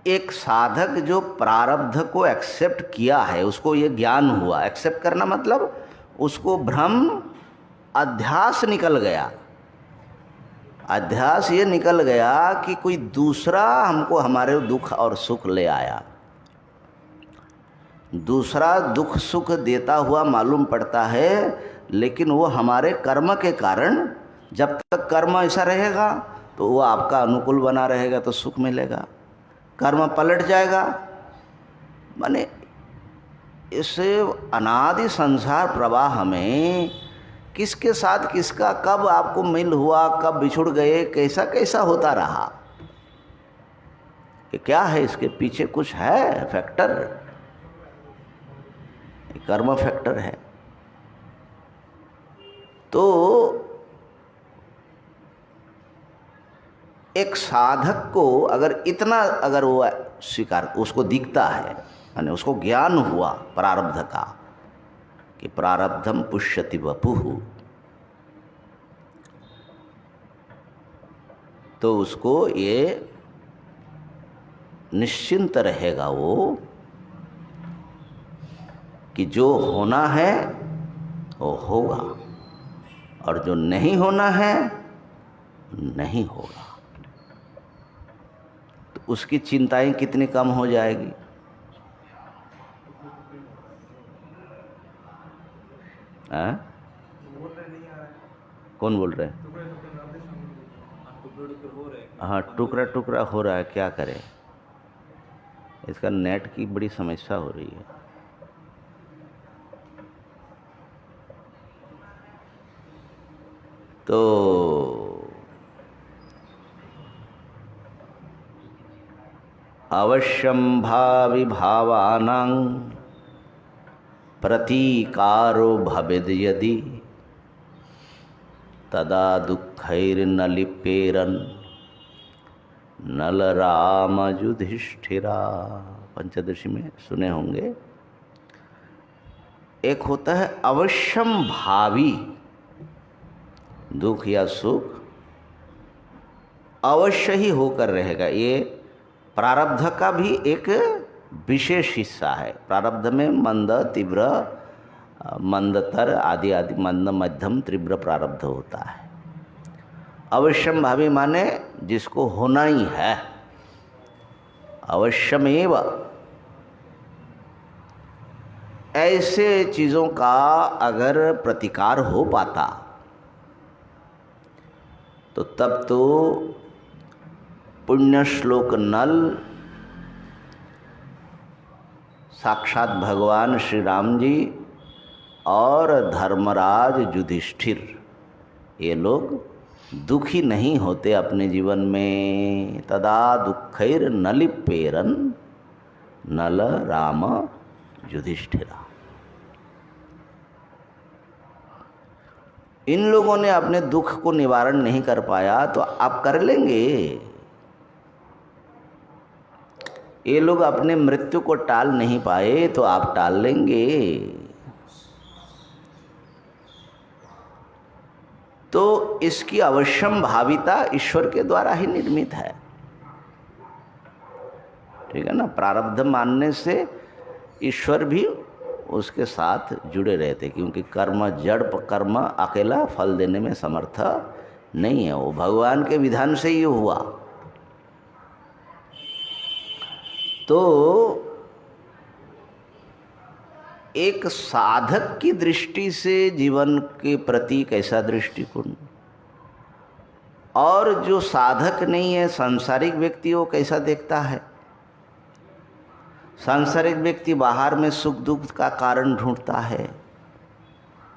एक साधक जो प्रारब्ध को एक्सेप्ट किया है, उसको ये ज्ञान हुआ, एक्सेप्ट करना मतलब उसको भ्रम अध्यास निकल गया। अध्यास ये निकल गया कि कोई दूसरा हमको हमारे दुख और सुख ले आया, दूसरा दुख सुख देता हुआ मालूम पड़ता है, लेकिन वो हमारे कर्म के कारण, जब तक कर्म ऐसा रहेगा तो वो आपका अनुकूल बना रहेगा तो सुख मिलेगा, कर्म पलट जाएगा। माने इस अनादि संसार प्रवाह में किसके साथ किसका कब आपको मिल हुआ, कब बिछुड़ गए, कैसा कैसा होता रहा, ये क्या है, इसके पीछे कुछ है फैक्टर, कर्म फैक्टर है। तो एक साधक को अगर इतना अगर वो स्वीकार, उसको दिखता है, यानी उसको ज्ञान हुआ प्रारब्ध का कि प्रारब्धम पुष्यति वपुः, तो उसको ये निश्चिंत रहेगा वो कि जो होना है वो होगा और जो नहीं होना है नहीं होगा। तो उसकी चिंताएं कितनी कम हो जाएगी। कौन बोल रहे हैं? हाँ, टुकड़ा टुकड़ा हो रहा है, क्या करें, इसका नेट की बड़ी समस्या हो रही है। तो अवश्यम भावि भावानां प्रतीकारो भवेद् यदि तदा दुःखैर्न लिप्येरन् नल राम युधिष्ठिरा। पंचदशी में सुने होंगे। एक होता है अवश्यम भावी, दुख या सुख अवश्य ही होकर रहेगा। ये प्रारब्ध का भी एक विशेष हिस्सा है। प्रारब्ध में मंद, तीव्र, मंदतर आदि आदि, मंद, मध्यम, तीव्र प्रारब्ध होता है। अवश्यम भावी माने जिसको होना ही है, अवश्यमेव। ऐसे चीज़ों का अगर प्रतिकार हो पाता तो तब तो पुण्य श्लोक नल साक्षात भगवान श्री राम जी और धर्मराज युधिष्ठिर, ये लोग दुखी नहीं होते अपने जीवन में। तदा दुःखैर न लिप्येरन् नल राम युधिष्ठिरा। इन लोगों ने अपने दुख को निवारण नहीं कर पाया तो आप कर लेंगे। ये लोग अपने मृत्यु को टाल नहीं पाए तो आप टाल लेंगे। तो इसकी अवश्यम भाविता ईश्वर के द्वारा ही निर्मित है। ठीक है ना। प्रारब्ध मानने से ईश्वर भी उसके साथ जुड़े रहते, क्योंकि कर्म जड़ कर्म अकेला फल देने में समर्थ नहीं है, वो भगवान के विधान से ही हुआ। तो एक साधक की दृष्टि से जीवन के प्रति कैसा दृष्टिकोण, और जो साधक नहीं है सांसारिक व्यक्ति वो कैसा देखता है। सांसारिक व्यक्ति बाहर में सुख दुख का कारण ढूंढता है,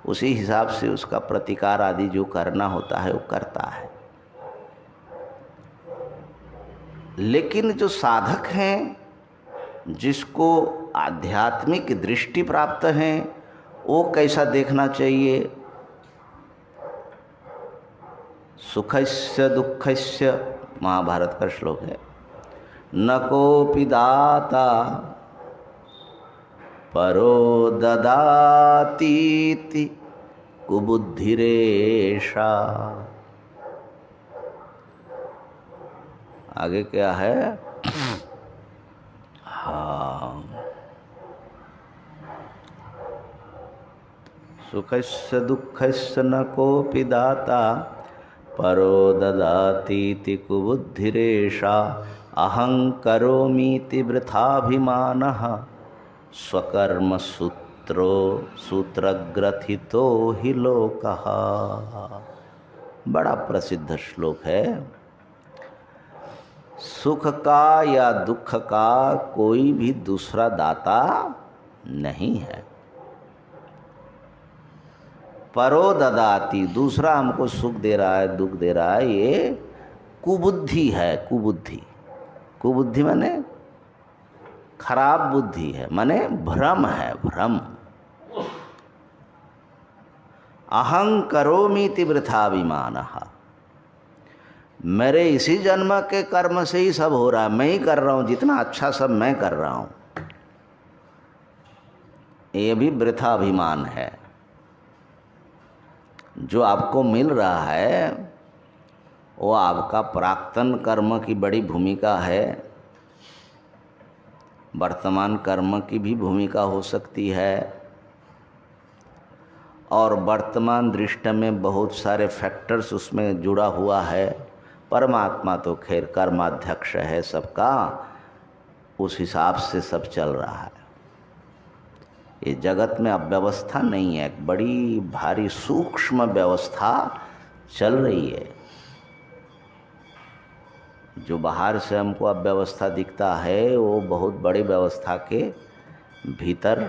उसी हिसाब से उसका प्रतिकार आदि जो करना होता है वो करता है। लेकिन जो साधक हैं, जिसको आध्यात्मिक दृष्टि प्राप्त है, वो कैसा देखना चाहिए। सुखस्य दुःखस्य, महाभारत का श्लोक है, न कोपि दाता परो ददातीति कुबुद्धिरेषा। आगे क्या है, सुखस्य दुःखस्य न कोऽपि दाता परो ददातीति कुबुद्धिरेषा अहं करोमीति वृथाभिमानः स्वकर्म सूत्रग्रथितो हि लोकः। बड़ा प्रसिद्ध श्लोक है। सुख का या दुख का कोई भी दूसरा दाता नहीं है। परो ददाती, दूसरा हमको सुख दे रहा है दुख दे रहा है, ये कुबुद्धि है। कुबुद्धि, कुबुद्धि माने खराब बुद्धि है, माने भ्रम है, भ्रम। अहं करोमीति वृथाभिमानः, मेरे इसी जन्म के कर्म से ही सब हो रहा है, मैं ही कर रहा हूं, जितना अच्छा सब मैं कर रहा हूं, ये भी वृथाभिमान है। जो आपको मिल रहा है वो आपका प्राक्तन कर्म की बड़ी भूमिका है, वर्तमान कर्म की भी भूमिका हो सकती है, और वर्तमान दृष्टि में बहुत सारे फैक्टर्स उसमें जुड़ा हुआ है। परमात्मा तो खैर कर्माध्यक्ष है सबका, उस हिसाब से सब चल रहा है। ये जगत में अब व्यवस्था नहीं है, एक बड़ी भारी सूक्ष्म व्यवस्था चल रही है। जो बाहर से हमको अब व्यवस्था दिखता है वो बहुत बड़ी व्यवस्था के भीतर